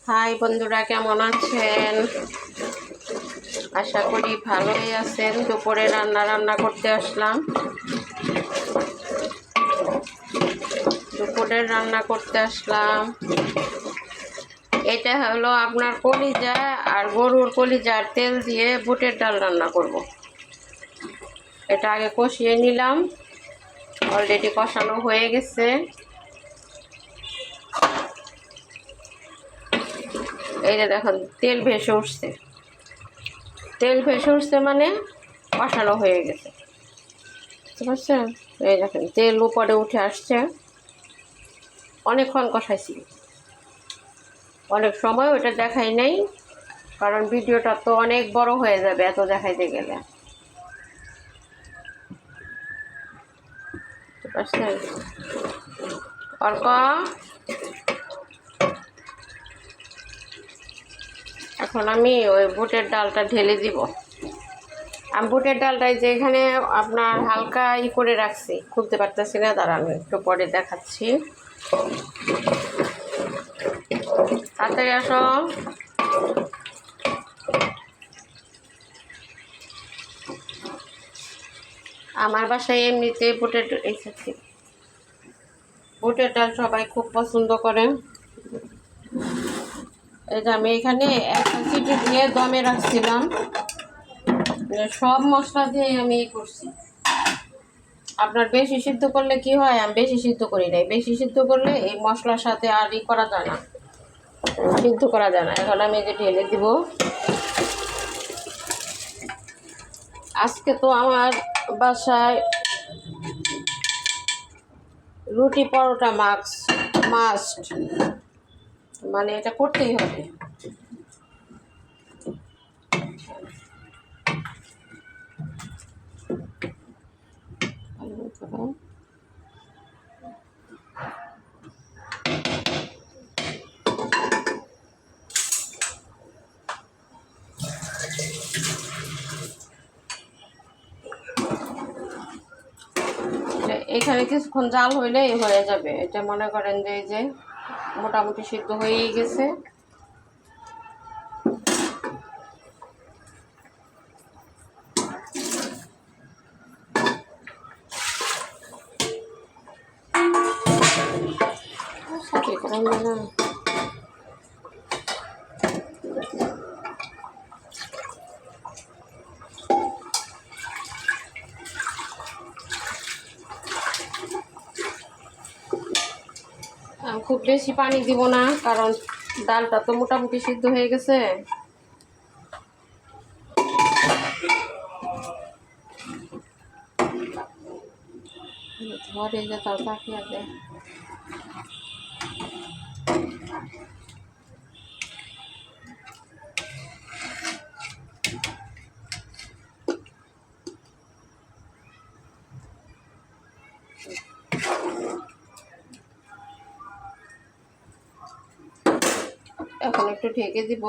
High বন্ধুরা, কেমন আছেন? আশা করি ভালোই আছেন। দুপুরে রান্না করতে আসলাম। এটা হলো আপনার কলিজা আর গরুর কলিজার তেল দিয়ে বুটের ডাল রান্না করব। এটা আগে কষিয়ে নিলাম, অলরেডি কষানো হয়ে গেছে। এই যে দেখুন, তেল ভেসে উঠছে মানে কষানো হয়ে গেছে, বুঝতে পারছেন? এই দেখেন, তেল উপরে উঠে আসছে। অনেকক্ষণ কষাইছি, অনেক সময় ওটা দেখাই নাই, কারণ ভিডিওটা তো অনেক বড় হয়ে যাবে এত দেখাইতে গেলে, বুঝতে পারছেন? অল্প এখন আমি ওই বুটের ডালটা ঢেলে দিব। আমি বুটের ডালটাই যে এখানে আপনার হালকা করে রাখছি, খুলতে পারতেছি না, দাঁড়ানো একটু পরে দেখাচ্ছি। তাড়াতাড়ি আসো। আমার বাসায় এমনিতে বুটের ডাল সবাই খুব পছন্দ করে। এই যে আমি এখানে একটা সিটি দিয়ে দমে রাখছিলাম, সব মশলা দিয়ে আমি করছি। আপনার বেশি সিদ্ধ করলে কি হয়, আমি বেশি সিদ্ধ করি নাই। বেশি সিদ্ধ করলে এই মশলার সাথে আর করা যায় না, সিদ্ধ করা যায় না। এখন আমি যে ঢেলে দিব। আজকে তো আমার বাসায় রুটি পরোটা মাস্ট, মানে এটা করতেই হবে। এখানে কিছুক্ষণ জাল হইলে হয়ে যাবে। এটা মনে করেন যে এই যে মোটামুটি সিদ্ধ হয়েই গেছে। খুব বেশি পানি দিব না, কারণ ডালটা তো মোটামুটি সিদ্ধ হয়ে গেছে। ধরে যে তার পাখি আছে। এখন একটু ঢেকে দিব।